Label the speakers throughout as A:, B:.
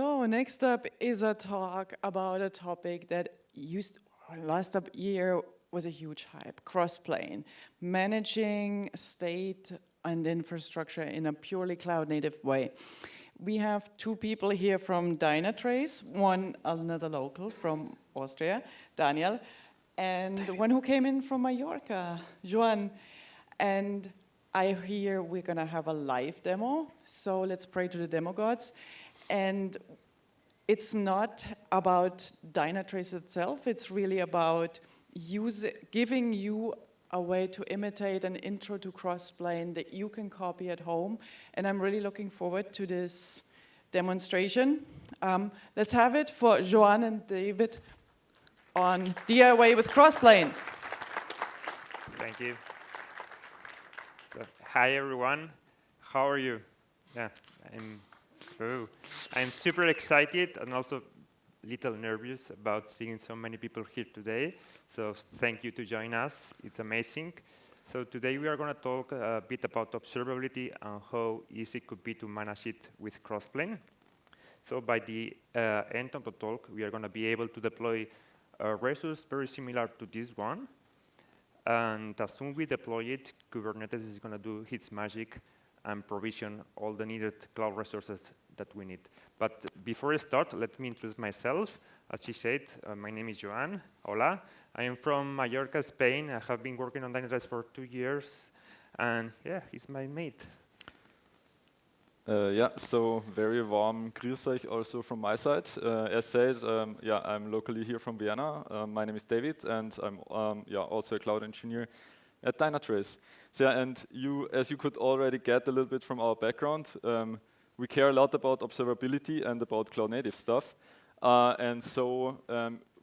A: So next up is a talk about a topic that last year was a huge hype, Crossplane, managing state and infrastructure in a purely cloud-native way. We have two people here from Dynatrace, another local from Austria, Daniel, and one who came in from Mallorca, Joan. And I hear we're gonna have a live demo, so let's pray to the demo gods. And it's not about Dynatrace itself, it's really about giving you a way to imitate an intro to Crossplane that you can copy at home. And I'm really looking forward to this demonstration. Let's have it for Joan and David on DIY with Crossplane.
B: Thank you. So, hi everyone, how are you? Yeah, I'm super excited and also a little nervous about seeing so many people here today. So thank you to join us, it's amazing. So today we are going to talk a bit about observability and how easy it could be to manage it with Crossplane. So by the end of the talk, we are going to be able to deploy a resource very similar to this one. And as soon as we deploy it, Kubernetes is going to do its magic and provision all the needed cloud resources that we need. But before I start, let me introduce myself. As she said, my name is Joan. Hola. I am from Mallorca, Spain. I have been working on Dynatrace for 2 years. And yeah, he's my mate.
C: Yeah, so very warm grüß euch also from my side. As said, yeah, I'm locally here from Vienna. My name is David, and I'm also a cloud engineer at Dynatrace. So yeah, and as you could already get a little bit from our background, we care a lot about observability and about cloud native stuff. And so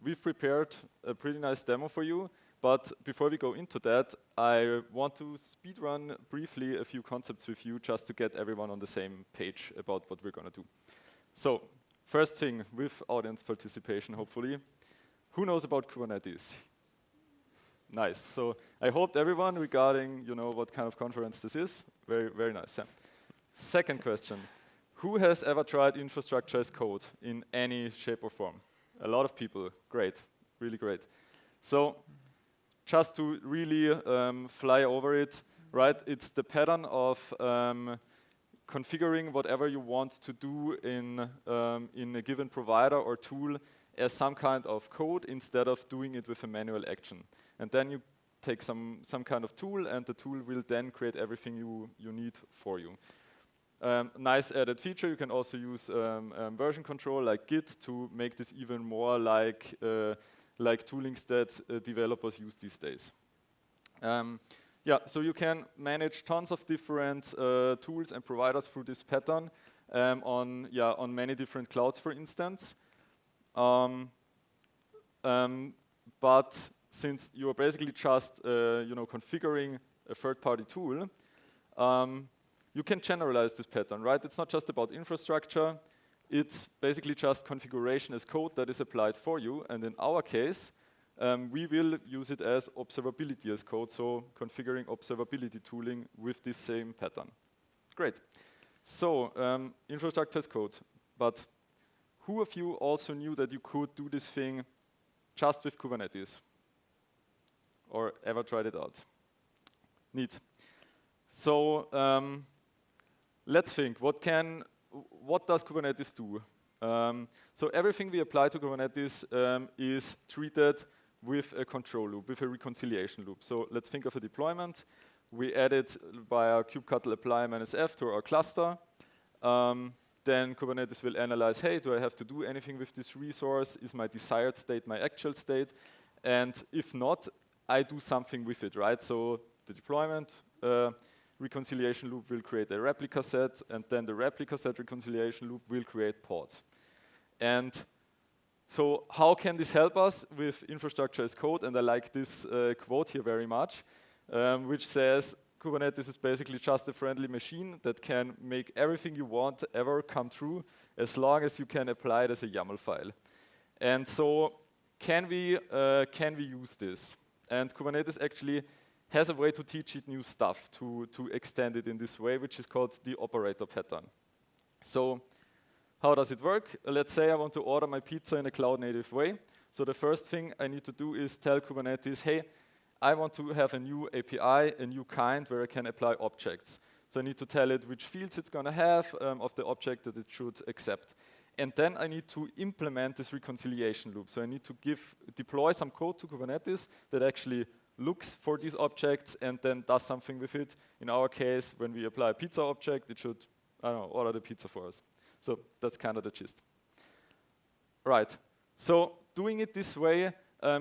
C: we've prepared a pretty nice demo for you. But before we go into that, I want to speedrun briefly a few concepts with you just to get everyone on the same page about what we're going to do. So first thing, with audience participation, hopefully, who knows about Kubernetes? Nice. So I hoped everyone regarding what kind of conference this is. Very, very nice. Yeah. Second question, who has ever tried infrastructure as code in any shape or form? A lot of people. Great. Really great. So just to really fly over it, right? It's the pattern of configuring whatever you want to do in a given provider or tool as some kind of code instead of doing it with a manual action. And then you take some kind of tool, and the tool will then create everything you need for you. Nice added feature, you can also use version control like Git to make this even more like toolings that developers use these days. Yeah, so you can manage tons of different tools and providers through this pattern on many different clouds, for instance. But since you're basically just configuring a third-party tool, you can generalize this pattern, right? It's not just about infrastructure. It's basically just configuration as code that is applied for you. And in our case, we will use it as observability as code, so configuring observability tooling with this same pattern. Great. So infrastructure as code. But who of you also knew that you could do this thing just with Kubernetes? Or ever tried it out? Neat. So let's think. What does Kubernetes do? So everything we apply to Kubernetes is treated with a control loop, with a reconciliation loop. So let's think of a deployment. We add it via kubectl apply -f to our cluster. Then Kubernetes will analyze, hey, do I have to do anything with this resource? Is my desired state my actual state? And if not, I do something with it, right? So the deployment reconciliation loop will create a replica set, and then the replica set reconciliation loop will create pods. And so how can this help us with infrastructure as code? And I like this quote here very much, which says, Kubernetes is basically just a friendly machine that can make everything you want ever come true as long as you can apply it as a YAML file. And so can we use this? And Kubernetes actually has a way to teach it new stuff, to extend it in this way, which is called the operator pattern. So how does it work? Let's say I want to order my pizza in a cloud-native way. So the first thing I need to do is tell Kubernetes, hey, I want to have a new API, a new kind where I can apply objects. So I need to tell it which fields it's going to have of the object that it should accept. And then I need to implement this reconciliation loop. So I need to deploy some code to Kubernetes that actually looks for these objects and then does something with it. In our case, when we apply a pizza object, it should, I don't know, order the pizza for us. So that's kind of the gist. Right. So doing it this way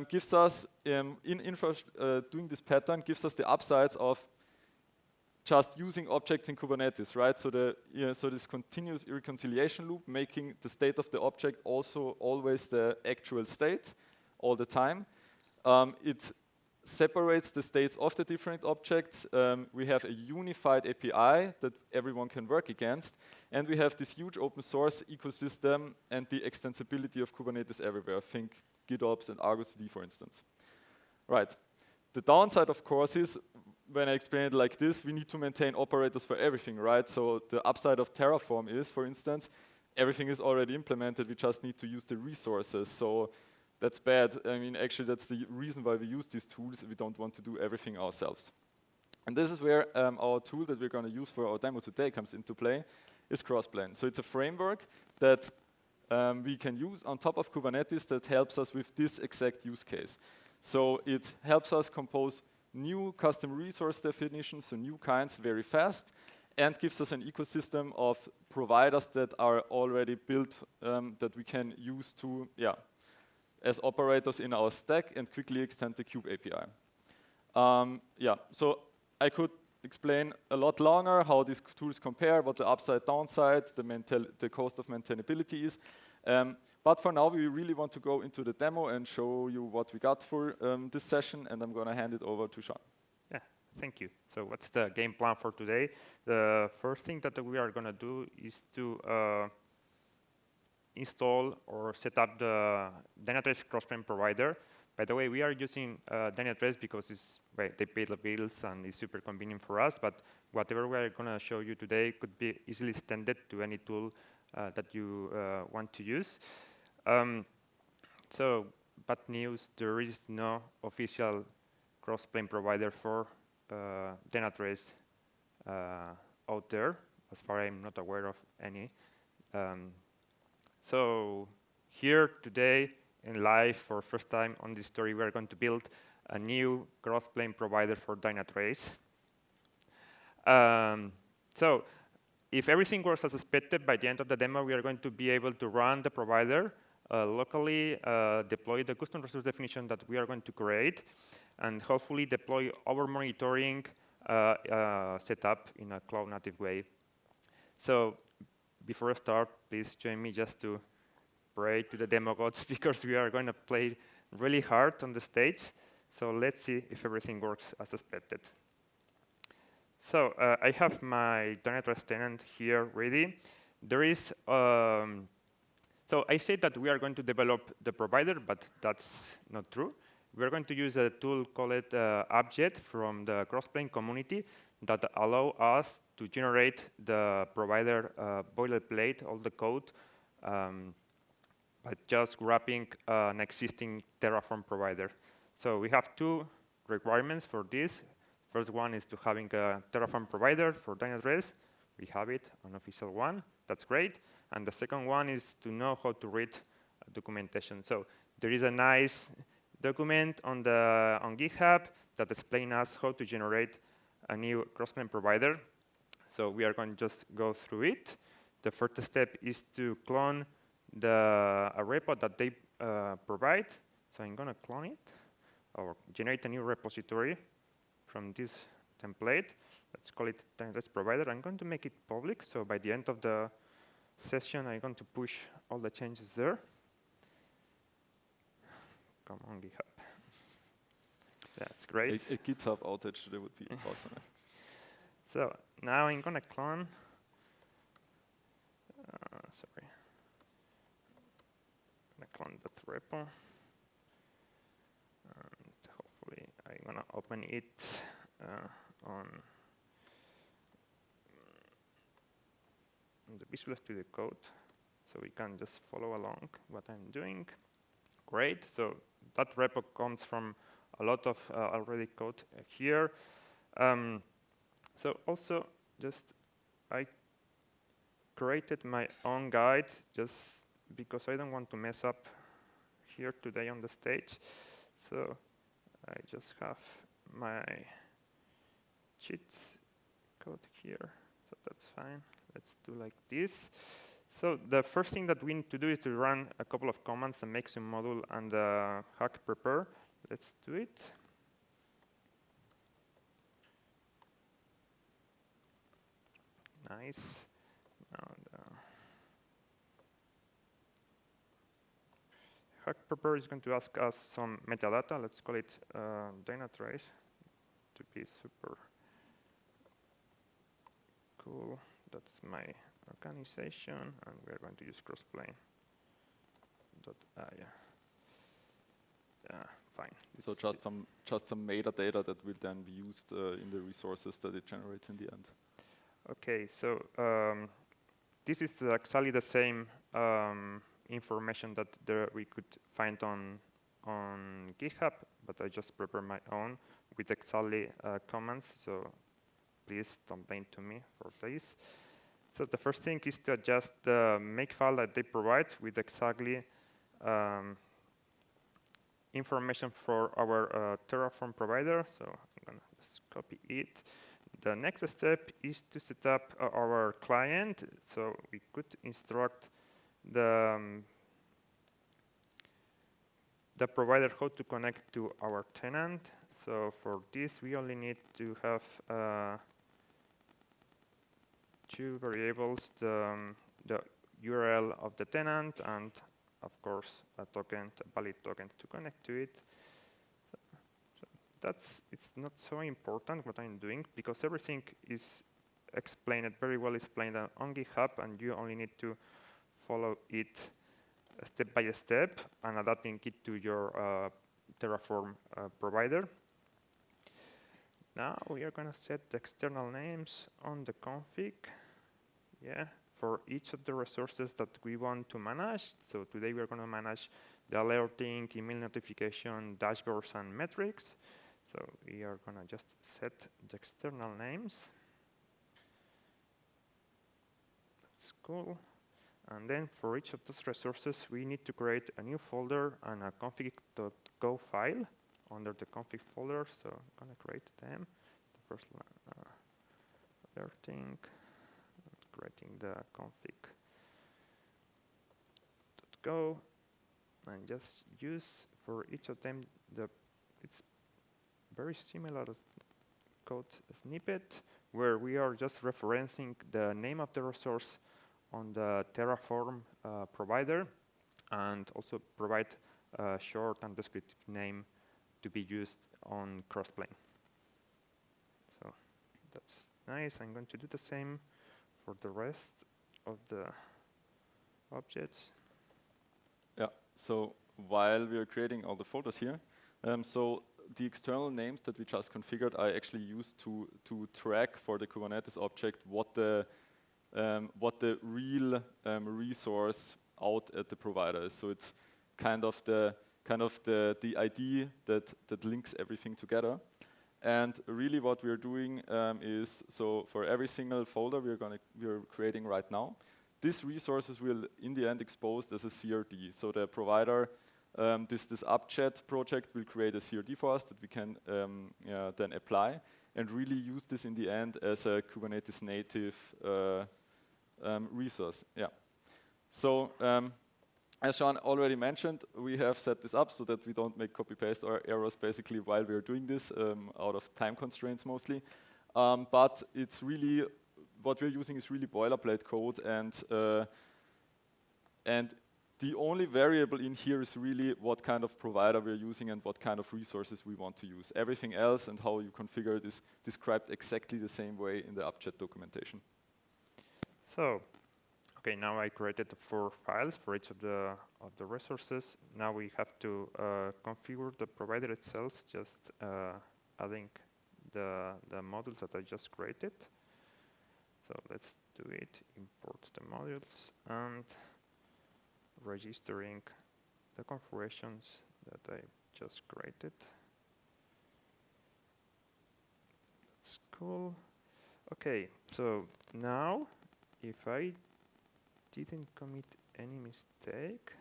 C: gives us, doing this pattern gives us the upsides of just using objects in Kubernetes, right? So so this continuous reconciliation loop, making the state of the object also always the actual state all the time. It separates the states of the different objects. We have a unified API that everyone can work against, and we have this huge open source ecosystem and the extensibility of Kubernetes everywhere. Think GitOps and Argo CD, for instance. Right. The downside, of course, is when I explain it like this, we need to maintain operators for everything, right? So the upside of Terraform is, for instance, everything is already implemented. We just need to use the resources. So that's bad. I mean, actually, that's the reason why we use these tools. We don't want to do everything ourselves. And this is where our tool that we're going to use for our demo today comes into play, is Crossplane. So it's a framework that we can use on top of Kubernetes that helps us with this exact use case. So it helps us compose new custom resource definitions, so new kinds very fast, and gives us an ecosystem of providers that are already built that we can use to, as operators in our stack and quickly extend the Kube API. So I could explain a lot longer how these tools compare, what the upside, downside, the cost of maintainability is. But for now, we really want to go into the demo and show you what we got for this session, and I'm going to hand it over to Sean.
B: Yeah, thank you. So what's the game plan for today? The first thing that we are going to do is to install or set up the Dynatrace Crossplane provider. By the way, we are using Dynatrace because they pay the bills and it's super convenient for us, but whatever we are going to show you today could be easily extended to any tool that you want to use. So, bad news, there is no official Crossplane provider for Dynatrace out there, as far as I'm not aware of any. So here today in live for first time on this story, we are going to build a new Crossplane provider for Dynatrace. So if everything works as expected, by the end of the demo, we are going to be able to run the provider locally, deploy the custom resource definition that we are going to create, and hopefully deploy our monitoring setup in a cloud-native way. So before I start, please join me just to pray to the demo gods, because we are going to play really hard on the stage. So let's see if everything works as expected. So I have my Dynatrace tenant here ready. There is, so I said that we are going to develop the provider, but that's not true. We're going to use a tool called Upjet from the Crossplane community that allow us to generate the provider boilerplate, all the code, by just grabbing an existing Terraform provider. So we have two requirements for this. First one is to having a Terraform provider for Dynatrace. We have it, an official one. That's great. And the second one is to know how to read documentation. So there is a nice document on GitHub that explains us how to generate a new Crossplane provider. So we are going to just go through it. The first step is to clone a repo that they provide. So I'm going to clone it or generate a new repository from this template. Let's call it Dynatrace provider. I'm going to make it public. So by the end of the session, I'm going to push all the changes there. Come on, GitHub. That's great.
C: A GitHub outage today would be awesome.
B: So now I'm going to clone. Sorry. I'm going to clone that repo. And hopefully I'm going to open it on the Visual Studio Code. so we can just follow along what I'm doing. Great, so that repo comes from a lot of already code here. So also, just I created my own guide just because I don't want to mess up here today on the stage. So I just have my cheat code here, so that's fine. Let's do like this. So the first thing that we need to do is to run a couple of commands and make some module and hack prepare. Let's do it. Nice. Now hack prepare is going to ask us some metadata. Let's call it Dynatrace to be super cool. That's my organization, and we're going to use Crossplane. Fine.
C: So just some metadata that will then be used in the resources that it generates in the end.
B: Okay, so this is exactly the same information that we could find on GitHub, but I just prepare my own with exactly comments. So please don't blame to me for this. So the first thing is to adjust the makefile that they provide with exactly information for our Terraform provider. So I'm gonna just copy it. The next step is to set up our client. So we could instruct the provider how to connect to our tenant. So for this, we only need to have two variables, the URL of the tenant and, of course, a token, a valid token to connect to it. It's not so important what I'm doing because everything is explained, very well explained on GitHub, and you only need to follow it step by step and adapting it to your Terraform provider. Now we are going to set the external names on the config. Yeah, for each of the resources that we want to manage. So today we're going to manage the alerting, email notification, dashboards, and metrics. So we are going to just set the external names. That's cool. And then for each of those resources, we need to create a new folder and a config.go file under the config folder. So I'm going to create them. The first line, alerting, creating the config.go, and just use for each of them it's very similar code snippet where we are just referencing the name of the resource on the Terraform provider, and also provide a short and descriptive name to be used on Crossplane. So that's nice. I'm going to do the same for the rest of the objects.
C: Yeah, so while we are creating all the folders here, so the external names that we just configured I actually used to track for the Kubernetes object what the real resource out at the provider is. So it's kind of the ID that links everything together. And really what we're doing is, so for every single folder we're creating right now, these resources will in the end exposed as a CRD. So the provider, this Upjet project will create a CRD for us that we can then apply and really use this in the end as a Kubernetes native resource. Yeah. So as Joan already mentioned, we have set this up so that we don't make copy-paste or errors basically while we're doing this out of time constraints mostly. But it's really, what we're using is really boilerplate code, and the only variable in here is really what kind of provider we're using and what kind of resources we want to use. Everything else and how you configure it is described exactly the same way in the Upjet documentation.
B: So, okay, now I created the 4 files for each of the resources. Now we have to configure the provider itself, just adding the modules that I just created. So let's do it, import the modules, and registering the configurations that I just created. That's cool. Okay, so now if I didn't commit any mistake,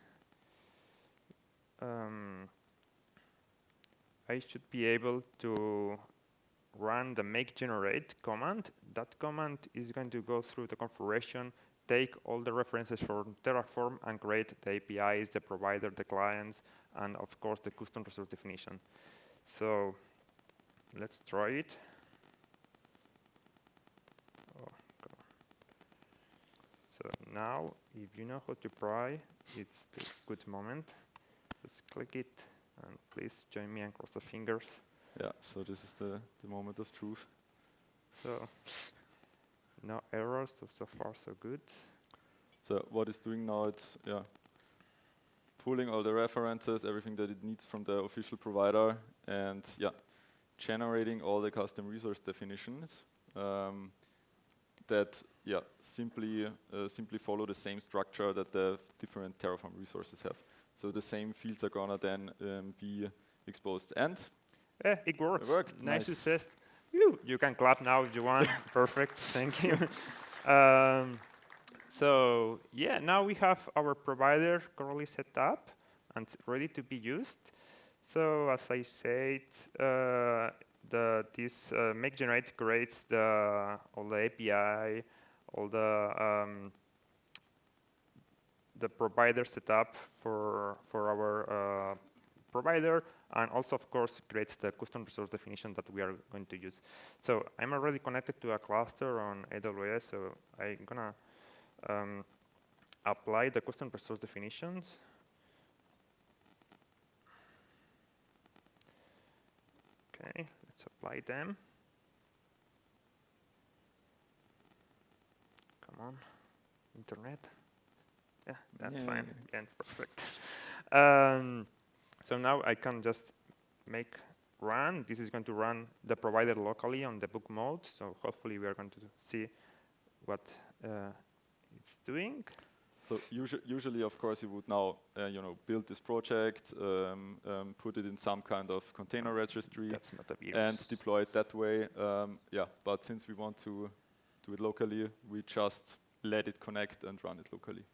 B: I should be able to run the make generate command. That command is going to go through the configuration, take all the references from Terraform, and create the APIs, the provider, the clients, and of course the custom resource definition. So let's try it. Oh, God. So now, if you know how to pry, it's the good moment. Just click it, and please join me and cross the fingers.
C: Yeah, so this is the moment of truth.
B: So, no errors, so far so good.
C: So what it's doing now, it's pulling all the references, everything that it needs from the official provider, and generating all the custom resource definitions that simply follow the same structure that the different Terraform resources have. So the same fields are gonna then be exposed. And
B: it works.
C: It worked.
B: Nice
C: Nice.
B: success. You can clap now if you want. Perfect. Thank you. So yeah, now we have our provider currently set up and ready to be used. So as I said, this make generate creates all the API, all the provider setup for our provider, and also of course creates the custom resource definition that we are going to use. So I'm already connected to a cluster on AWS, so I'm gonna apply the custom resource definitions. Okay, let's apply them. Come on, internet. Yeah, that's fine. Again, perfect. So now I can just make run. This is going to run the provider locally on debug mode. So hopefully we are going to see what it's doing.
C: So usually, of course, you would now build this project, put it in some kind of container registry,
B: That's not a virus.
C: and deploy it that way. But since we want to do it locally, we just let it connect and run it locally.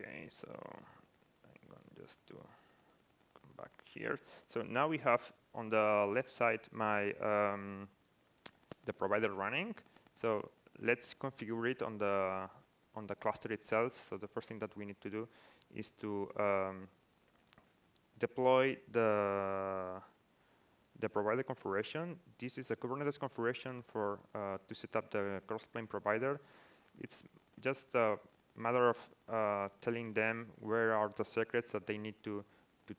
B: Okay, so I'm going just to come back here. So now we have on the left side my the provider running. So let's configure it on the cluster itself. So the first thing that we need to do is to deploy the provider configuration. This is a Kubernetes configuration for to set up the Crossplane provider. It's just a matter of telling them where are the secrets that they need to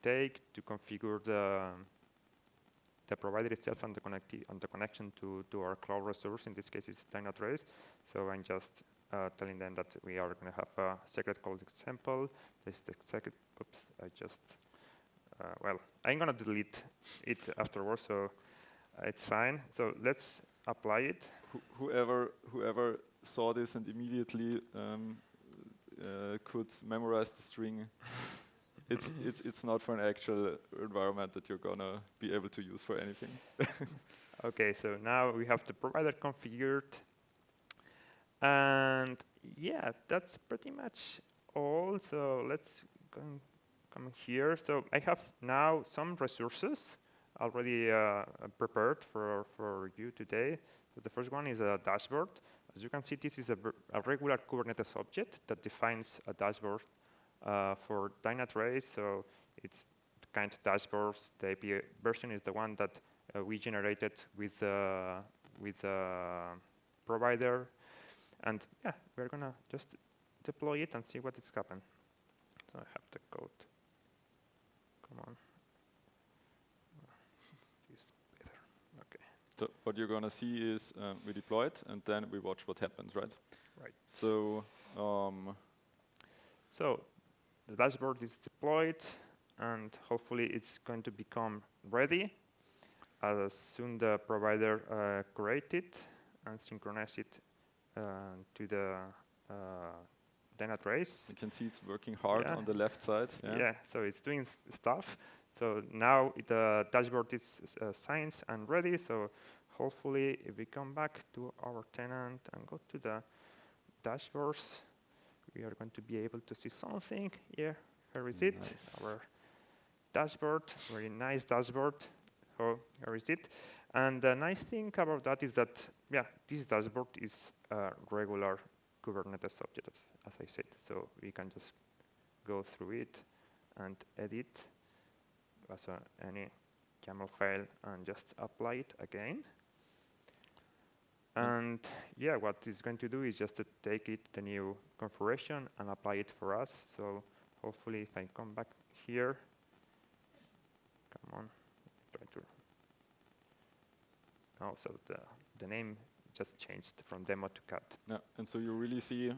B: take to configure the provider itself and the connection to our cloud resource. In this case, it's Dynatrace. So I'm just telling them that we are going to have a secret called example. This is the secret. Oops, I just. Well, I'm going to delete it afterwards, so it's fine. So let's apply it.
C: Whoever saw this and immediately could memorize the string, it's not for an actual environment that you're gonna be able to use for anything.
B: Okay, so now we have the provider configured, and yeah, that's pretty much all. So let's come here. So I have now some resources already prepared for you today. So the first one is a dashboard. As you can see, this is a regular Kubernetes object that defines a dashboard for Dynatrace. So it's the kind of dashboards. The API version is the one that we generated with the provider. And yeah, we're gonna just deploy it and see what is happening. So I have the code. Come on. Is this better? Okay.
C: So what you're gonna see is we deploy it and then we watch what happens, right?
B: Right.
C: So
B: so the dashboard is deployed, and hopefully it's going to become ready as soon the provider create it and synchronize it to tenant race.
C: You can see it's working hard
B: Yeah.
C: on the left side.
B: Yeah, so it's doing stuff. So now the dashboard is signed and ready. So hopefully, if we come back to our tenant and go to the dashboards, we are going to be able to see something. Yeah, here is it.
C: Nice.
B: Our dashboard, very nice dashboard. So here is it. And the nice thing about that is that, yeah, this dashboard is a regular Kubernetes object, as I said. So we can just go through it and edit as any YAML file and just apply it again. And yeah, what it's going to do is just to take it, the new configuration, and apply it for us. So hopefully, if I come back here, come on, try to. Oh, so the name just changed from demo to cat.
C: Yeah, and so you really see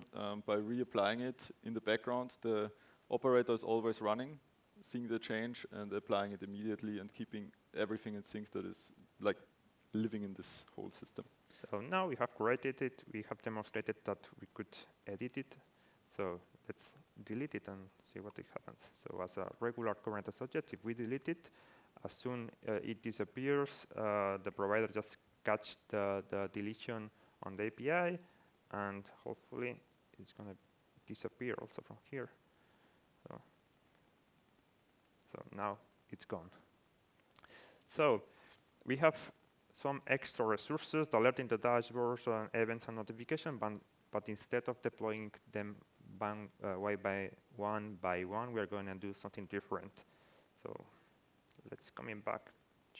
C: by reapplying it in the background, the operator is always running, seeing the change and applying it immediately and keeping everything in sync that is like living in this whole system.
B: So now we have created it. We have demonstrated that we could edit it. So let's delete it and see what it happens. So as a regular Kubernetes object, if we delete it, as soon it disappears, the provider just catch the deletion on the API, and hopefully it's going to disappear also from here. So now it's gone. So we have some extra resources alerting the dashboards and events and notification, but instead of deploying them one by one, we're going to do something different. So let's coming back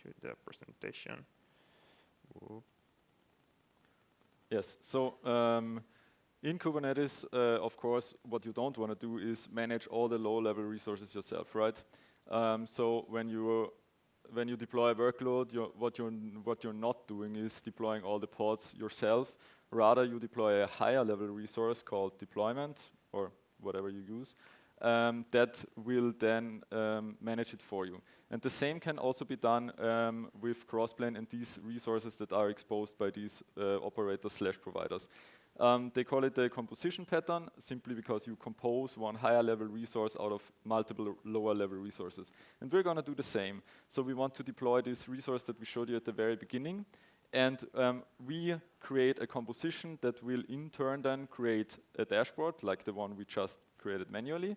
B: to the presentation. Whoop.
C: Yes, so in Kubernetes, of course, what you don't want to do is manage all the low-level resources yourself, right? So when you deploy a workload, what you're not doing is deploying all the pods yourself. Rather, you deploy a higher level resource called deployment, or whatever you use, that will then manage it for you. And the same can also be done with Crossplane and these resources that are exposed by these operators/providers. They call it the composition pattern, simply because you compose one higher level resource out of multiple lower level resources. And we're going to do the same. So we want to deploy this resource that we showed you at the very beginning. And we create a composition that will in turn then create a dashboard, like the one we just created manually,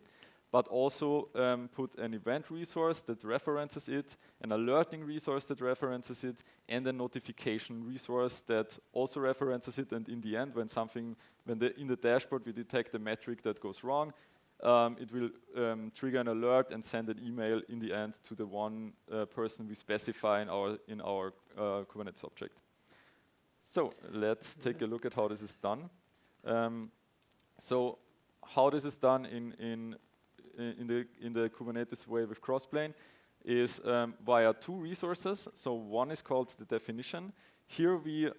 C: but also put an event resource that references it, an alerting resource that references it, and a notification resource that also references it. And in the end, in the dashboard we detect a metric that goes wrong, it will trigger an alert and send an email in the end to the one person we specify in our Kubernetes object. So let's take a look at how this is done. So how this is done in the Kubernetes way with Crossplane is via two resources. So one is called the definition. Here we,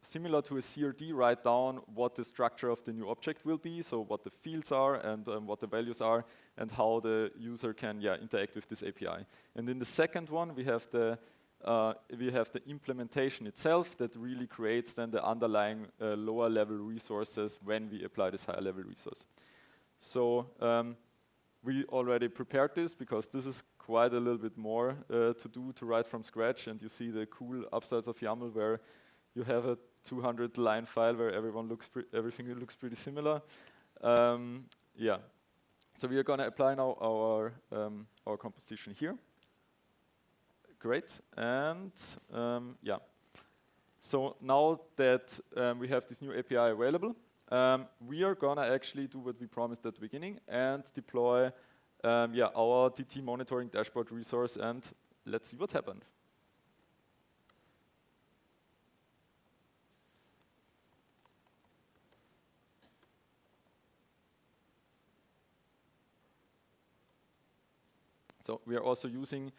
C: similar to a CRD, write down what the structure of the new object will be, so what the fields are and what the values are, and how the user can interact with this API. And in the second one, we have the implementation itself that really creates then the underlying lower level resources when we apply this higher level resource. So we already prepared this because this is quite a little bit more to do to write from scratch, and you see the cool upsides of YAML where you have a 200-line file where everything looks pretty similar. Yeah. So we are going to apply now our composition here. Great, and yeah. So now that we have this new API available, we are gonna actually do what we promised at the beginning and deploy our DT monitoring dashboard resource, and let's see what happened. So we are also using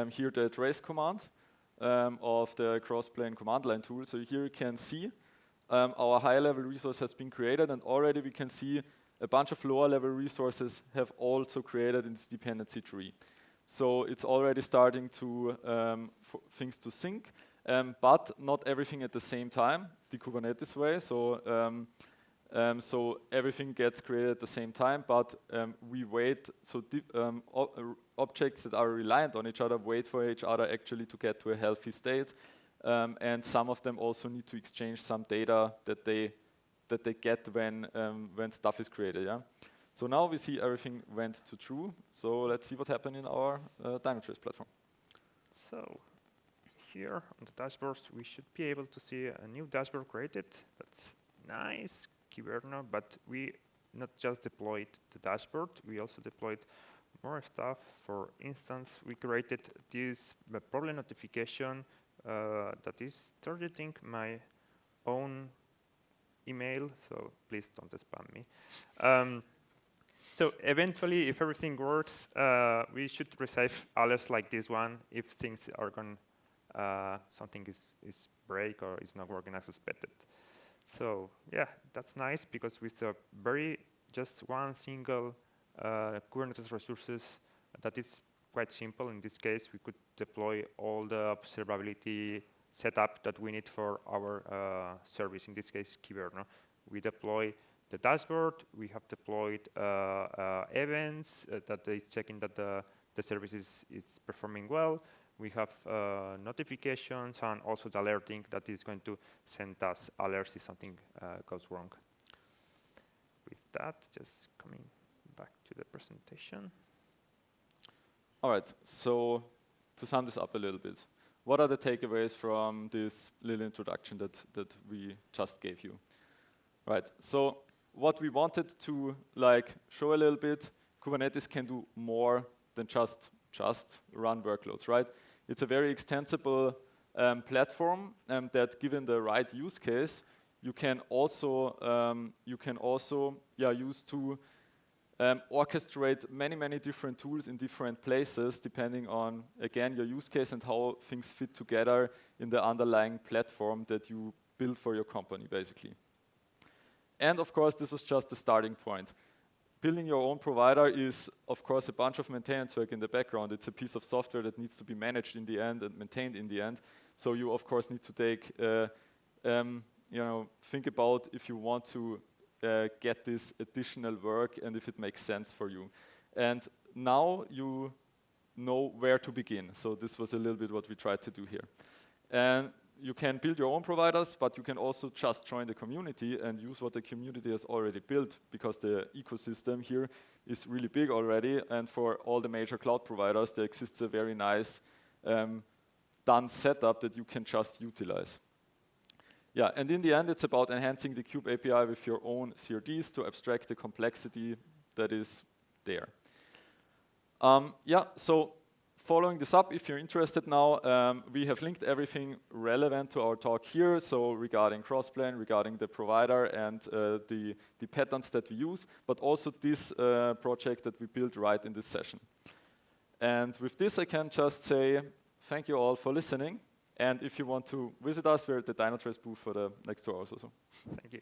C: here the trace command of the Crossplane command line tool. So here you can see our high level resource has been created, and already we can see a bunch of lower level resources have also created in this dependency tree. So it's already starting to things to sync, but not everything at the same time, the Kubernetes way. So So everything gets created at the same time, but we wait, so objects that are reliant on each other wait for each other actually to get to a healthy state, and some of them also need to exchange some data that they get when stuff is created. Yeah. So now we see everything went to true. So let's see what happened in our Dynatrace platform.
B: So here on the dashboards, we should be able to see a new dashboard created. That's nice, Kubernetes, but we not just deployed the dashboard, we also deployed more stuff. For instance, we created this problem notification that is targeting my own email, so please don't spam me. So eventually, if everything works, we should receive alerts like this one if things are going, something is break or is not working as expected. So yeah, that's nice because with a just one single Kubernetes resources, that is quite simple. In this case, we could deploy all the observability setup that we need for our service. In this case, Kubernetes. We deploy the dashboard. We have deployed events that is checking that the service is performing well. We have notifications and also the alerting that is going to send us alerts if something goes wrong. With that, just coming back to the presentation.
C: All right, so to sum this up a little bit, what are the takeaways from this little introduction that we just gave you? Right, so what we wanted to show a little bit, Kubernetes can do more than just run workloads, right? It's a very extensible platform that, given the right use case, you can also use to orchestrate many different tools in different places, depending on, again, your use case and how things fit together in the underlying platform that you build for your company, basically. And of course, this was just the starting point. Building your own provider is, of course, a bunch of maintenance work in the background. It's a piece of software that needs to be managed in the end and maintained in the end. So you, of course, need to take, think about if you want to get this additional work and if it makes sense for you. And now you know where to begin. So this was a little bit what we tried to do here. And you can build your own providers, but you can also just join the community and use what the community has already built, because the ecosystem here is really big already. And for all the major cloud providers, there exists a very nice done setup that you can just utilize. Yeah, and in the end, it's about enhancing the Kube API with your own CRDs to abstract the complexity that is there. So following this up, if you're interested now, we have linked everything relevant to our talk here. So regarding Crossplane, regarding the provider and the patterns that we use, but also this project that we built right in this session. And with this, I can just say thank you all for listening. And if you want to visit us, we're at the Dynatrace booth for the next 2 hours or so.
B: Thank you.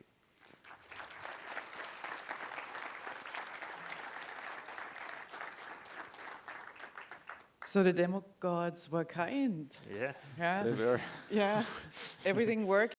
A: So the demo gods were kind.
B: Yeah.
A: Yeah.
C: They were.
A: Yeah. Everything worked.